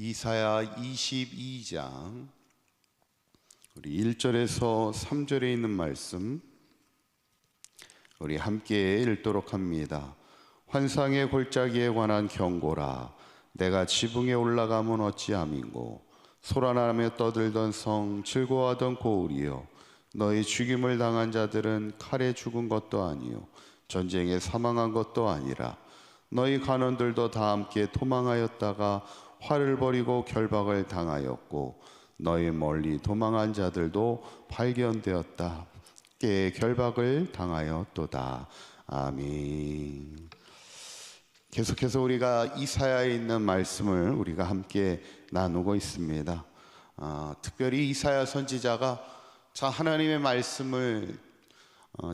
이사야 22장 우리 1절에서 3절에 있는 말씀 우리 함께 읽도록 합니다. 환상의 골짜기에 관한 경고라. 내가 지붕에 올라가면 어찌함인고 소란하며 떠들던 성 즐거워하던 고울이여, 너희 죽임을 당한 자들은 칼에 죽은 것도 아니요 전쟁에 사망한 것도 아니라 너희 간원들도 다 함께 도망하였다가 화를 벌이고 결박을 당하였고 너희 멀리 도망한 자들도 발견되었다. 깨 결박을 당하였도다. 아멘. 계속해서 우리가 이사야에 있는 말씀을 우리가 함께 나누고 있습니다. 특별히 이사야 선지자가 참 하나님의 말씀을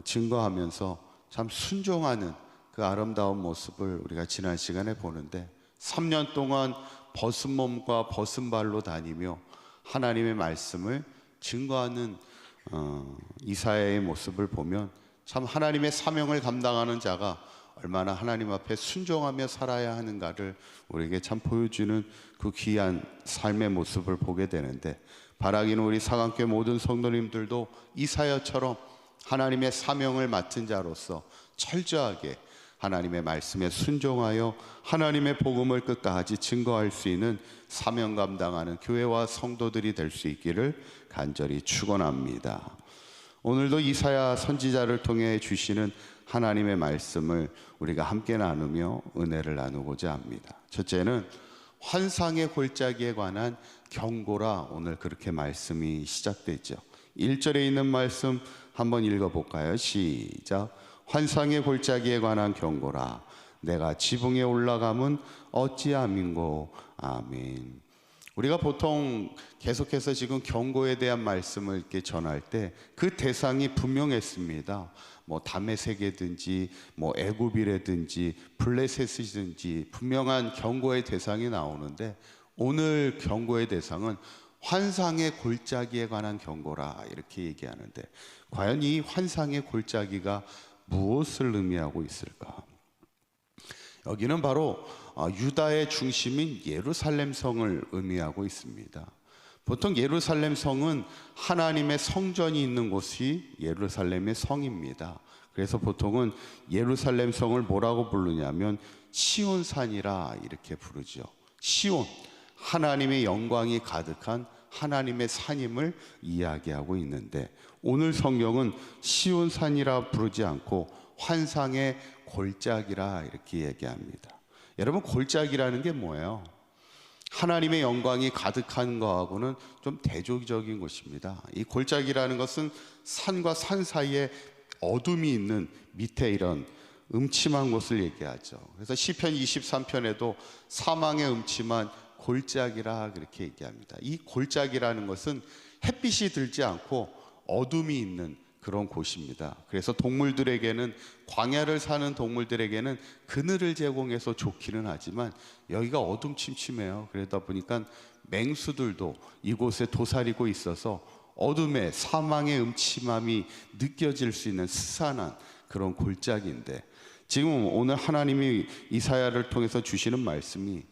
증거하면서 참 순종하는 그 아름다운 모습을 우리가 지난 시간에 보는데, 3년 동안 벗은 몸과 벗은 발로 다니며 하나님의 말씀을 증거하는 이사야의 모습을 보면 참 하나님의 사명을 감당하는 자가 얼마나 하나님 앞에 순종하며 살아야 하는가를 우리에게 참 보여주는 그 귀한 삶의 모습을 보게 되는데, 바라기는 우리 사강교회 모든 성도님들도 이사야처럼 하나님의 사명을 맡은 자로서 철저하게 하나님의 말씀에 순종하여 하나님의 복음을 끝까지 증거할 수 있는 사명 감당하는 교회와 성도들이 될 수 있기를 간절히 축원합니다. 오늘도 이사야 선지자를 통해 주시는 하나님의 말씀을 우리가 함께 나누며 은혜를 나누고자 합니다. 첫째는 환상의 골짜기에 관한 경고라. 오늘 그렇게 말씀이 시작되죠. 1절에 있는 말씀 한번 읽어볼까요? 시작. 환상의 골짜기에 관한 경고라. 내가 지붕에 올라가면 어찌함인고. 아멘. 우리가 보통 계속해서 지금 경고에 대한 말씀을 이렇게 전할 때 그 대상이 분명했습니다. 뭐 다메섹이든지 뭐 애굽이라든지 블레셋이든지 분명한 경고의 대상이 나오는데, 오늘 경고의 대상은 환상의 골짜기에 관한 경고라 이렇게 얘기하는데, 과연 이 환상의 골짜기가 무엇을 의미하고 있을까? 여기는 바로 유다의 중심인 예루살렘 성을 의미하고 있습니다. 보통 예루살렘 성은 하나님의 성전이 있는 곳이 예루살렘의 성입니다. 그래서 보통은 예루살렘 성을 뭐라고 부르냐면 시온산이라 이렇게 부르죠. 시온, 하나님의 영광이 가득한 하나님의 산임을 이야기하고 있는데, 오늘 성경은 시온산이라 부르지 않고 환상의 골짜기라 이렇게 얘기합니다. 여러분, 골짜기라는 게 뭐예요? 하나님의 영광이 가득한 거하고는 좀 대조적인 곳입니다. 이 골짜기라는 것은 산과 산 사이에 어둠이 있는 밑에 이런 음침한 곳을 얘기하죠. 그래서 시편 23편에도 사망의 음침한 골짜기라 그렇게 얘기합니다. 이 골짜기라는 것은 햇빛이 들지 않고 어둠이 있는 그런 곳입니다. 그래서 동물들에게는, 광야를 사는 동물들에게는 그늘을 제공해서 좋기는 하지만 여기가 어둠침침해요. 그러다 보니까 맹수들도 이곳에 도사리고 있어서 어둠의 사망의 음침함이 느껴질 수 있는 스산한 그런 골짜기인데, 지금 오늘 하나님이 이사야를 통해서 주시는 말씀이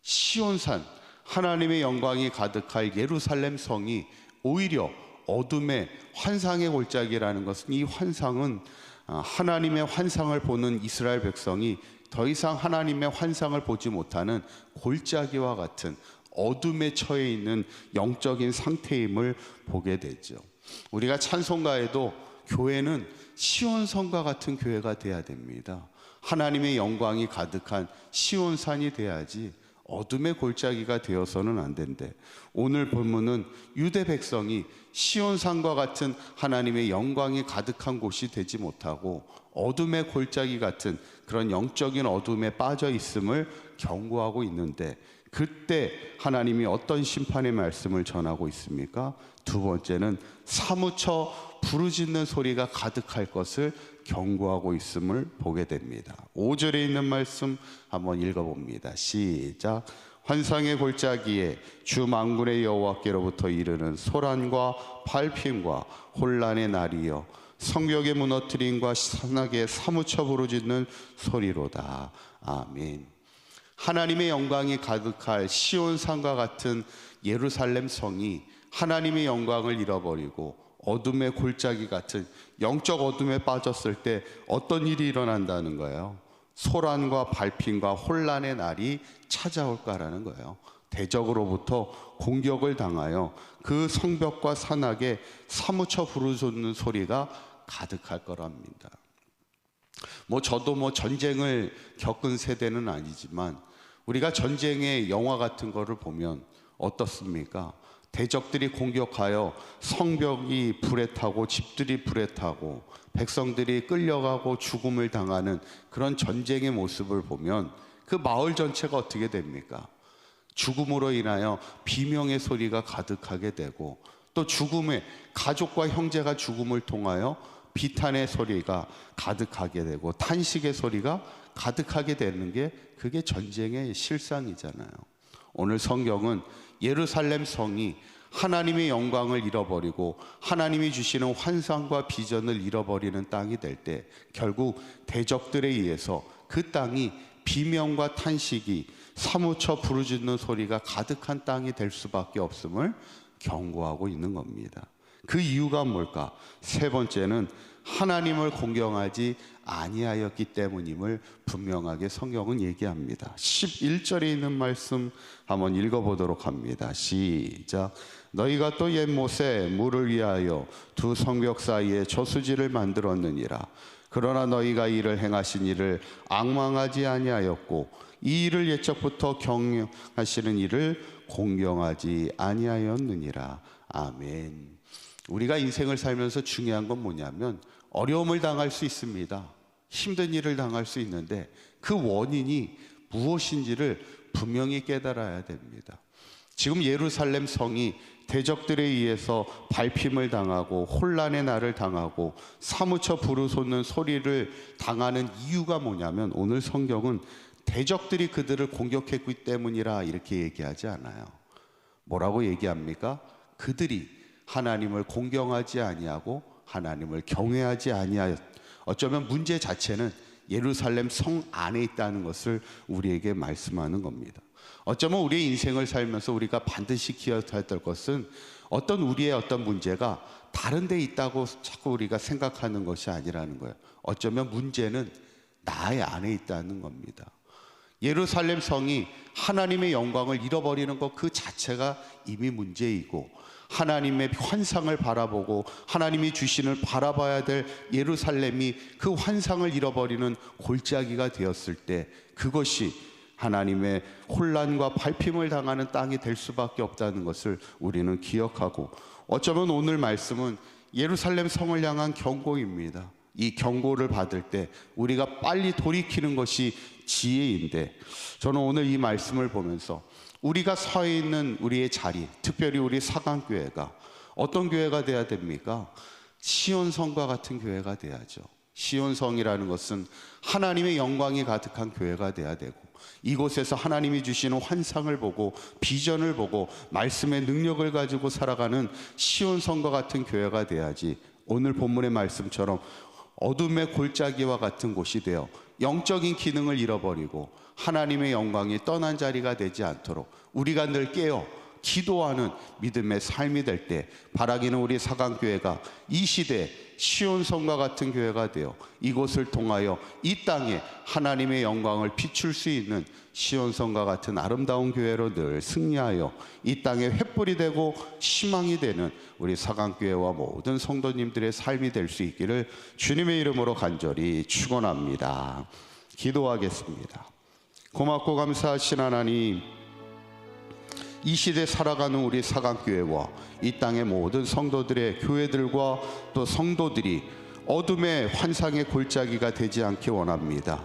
시온산, 하나님의 영광이 가득할 예루살렘 성이 오히려 어둠의 환상의 골짜기라는 것은, 이 환상은 하나님의 환상을 보는 이스라엘 백성이 더 이상 하나님의 환상을 보지 못하는 골짜기와 같은 어둠에 처해 있는 영적인 상태임을 보게 되죠. 우리가 찬송가에도 교회는 시온성과 같은 교회가 돼야 됩니다. 하나님의 영광이 가득한 시온산이 돼야지 어둠의 골짜기가 되어서는 안 된대. 오늘 본문은 유대 백성이 시온산과 같은 하나님의 영광이 가득한 곳이 되지 못하고 어둠의 골짜기 같은 그런 영적인 어둠에 빠져 있음을 경고하고 있는데, 그때 하나님이 어떤 심판의 말씀을 전하고 있습니까? 두 번째는 사무쳐 부르짖는 소리가 가득할 것을 경고하고 있음을 보게 됩니다. 5절에 있는 말씀 한번 읽어봅니다. 시작. 환상의 골짜기에 주 만군의 여호와께로부터 이르는 소란과 발핌과 혼란의 날이여, 성벽의 무너뜨림과 산악에 사무쳐 부르짖는 소리로다. 아멘. 하나님의 영광이 가득할 시온산과 같은 예루살렘 성이 하나님의 영광을 잃어버리고 어둠의 골짜기 같은 영적 어둠에 빠졌을 때 어떤 일이 일어난다는 거예요? 소란과 발핀과 혼란의 날이 찾아올까라는 거예요. 대적으로부터 공격을 당하여 그 성벽과 산악에 사무쳐 부르짖는 소리가 가득할 거랍니다. 저도 전쟁을 겪은 세대는 아니지만 우리가 전쟁의 영화 같은 거를 보면 어떻습니까? 대적들이 공격하여 성벽이 불에 타고 집들이 불에 타고 백성들이 끌려가고 죽음을 당하는 그런 전쟁의 모습을 보면 그 마을 전체가 어떻게 됩니까? 죽음으로 인하여 비명의 소리가 가득하게 되고, 또 죽음의 가족과 형제가 죽음을 통하여 비탄의 소리가 가득하게 되고 탄식의 소리가 가득하게 되는 게 그게 전쟁의 실상이잖아요. 오늘 성경은 예루살렘 성이 하나님의 영광을 잃어버리고 하나님이 주시는 환상과 비전을 잃어버리는 땅이 될 때 결국 대적들에 의해서 그 땅이 비명과 탄식이 사무쳐 부르짖는 소리가 가득한 땅이 될 수밖에 없음을 경고하고 있는 겁니다. 그 이유가 뭘까? 세 번째는 하나님을 공경하지 아니하였기 때문임을 분명하게 성경은 얘기합니다. 11절에 있는 말씀 한번 읽어보도록 합니다. 시작. 너희가 또 옛못에 물을 위하여 두 성벽 사이에 저수지를 만들었느니라. 그러나 너희가 이를 행하신 이를 앙망하지 아니하였고 이 일을 옛적부터 경영하시는 이를 공경하지 아니하였느니라. 아멘. 우리가 인생을 살면서 중요한 건 뭐냐면 어려움을 당할 수 있습니다. 힘든 일을 당할 수 있는데 그 원인이 무엇인지를 분명히 깨달아야 됩니다. 지금 예루살렘 성이 대적들에 의해서 밟힘을 당하고 혼란의 날을 당하고 사무쳐 부르짖는 소리를 당하는 이유가 뭐냐면 오늘 성경은 대적들이 그들을 공격했기 때문이라 이렇게 얘기하지 않아요. 뭐라고 얘기합니까? 그들이 하나님을 공경하지 아니하고 하나님을 경외하지 아니하였. 어쩌면 문제 자체는 예루살렘 성 안에 있다는 것을 우리에게 말씀하는 겁니다. 어쩌면 우리의 인생을 살면서 우리가 반드시 기억해야 될 것은 우리의 어떤 문제가 다른 데 있다고 자꾸 우리가 생각하는 것이 아니라는 거예요. 어쩌면 문제는 나의 안에 있다는 겁니다. 예루살렘 성이 하나님의 영광을 잃어버리는 것 그 자체가 이미 문제이고, 하나님의 환상을 바라보고 하나님이 주신을 바라봐야 될 예루살렘이 그 환상을 잃어버리는 골짜기가 되었을 때 그것이 하나님의 혼란과 밟힘을 당하는 땅이 될 수밖에 없다는 것을 우리는 기억하고, 어쩌면 오늘 말씀은 예루살렘 성을 향한 경고입니다. 이 경고를 받을 때 우리가 빨리 돌이키는 것이 지혜인데, 저는 오늘 이 말씀을 보면서 우리가 서 있는 우리의 자리, 특별히 우리 사강교회가 어떤 교회가 돼야 됩니까? 시온성과 같은 교회가 돼야죠. 시온성이라는 것은 하나님의 영광이 가득한 교회가 돼야 되고, 이곳에서 하나님이 주시는 환상을 보고 비전을 보고 말씀의 능력을 가지고 살아가는 시온성과 같은 교회가 돼야지, 오늘 본문의 말씀처럼 어둠의 골짜기와 같은 곳이 되어 영적인 기능을 잃어버리고 하나님의 영광이 떠난 자리가 되지 않도록 우리가 늘 깨어 기도하는 믿음의 삶이 될 때, 바라기는 우리 사강교회가 이 시대 시온성과 같은 교회가 되어 이곳을 통하여 이 땅에 하나님의 영광을 비출 수 있는 시온성과 같은 아름다운 교회로 늘 승리하여 이 땅에 횃불이 되고 희망이 되는 우리 사강교회와 모든 성도님들의 삶이 될 수 있기를 주님의 이름으로 간절히 축원합니다. 기도하겠습니다. 고맙고 감사하신 하나님, 이 시대 살아가는 우리 사강교회와 이 땅의 모든 성도들의 교회들과 또 성도들이 어둠의 환상의 골짜기가 되지 않기 원합니다.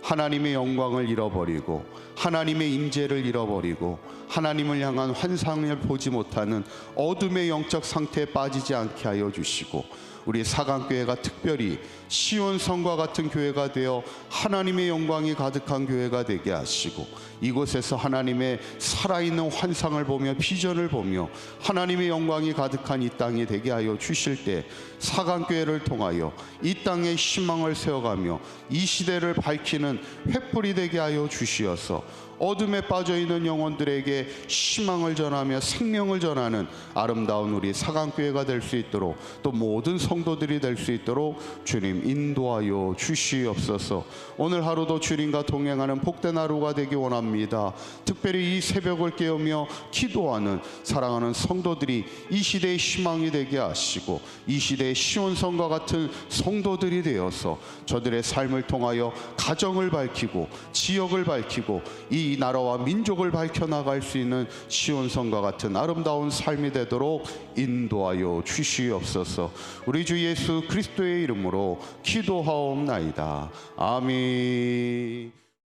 하나님의 영광을 잃어버리고 하나님의 임재를 잃어버리고 하나님을 향한 환상을 보지 못하는 어둠의 영적 상태에 빠지지 않게 하여 주시고, 우리 사강교회가 특별히 시온성과 같은 교회가 되어 하나님의 영광이 가득한 교회가 되게 하시고, 이곳에서 하나님의 살아있는 환상을 보며 비전을 보며 하나님의 영광이 가득한 이 땅이 되게 하여 주실 때, 사강교회를 통하여 이 땅에 희망을 세워가며 이 시대를 밝히는 횃불이 되게 하여 주시어서 어둠에 빠져 있는 영혼들에게 희망을 전하며 생명을 전하는 아름다운 우리 사강교회가 될 수 있도록, 또 모든 성도들이 될 수 있도록 주님 인도하여 주시옵소서. 오늘 하루도 주님과 동행하는 복된 하루가 되기 원합니다. 특별히 이 새벽을 깨우며 기도하는 사랑하는 성도들이 이 시대의 희망이 되게 하시고, 이 시대의 시온성과 같은 성도들이 되어서 저들의 삶을 통하여 가정을 밝히고 지역을 밝히고 이 나라와 민족을 밝혀나갈 수 있는 시온성과 같은 아름다운 삶이 되도록 인도하여 주시옵소서. 우리 주 예수 그리스도의 이름으로 기도하옵나이다. 아멘.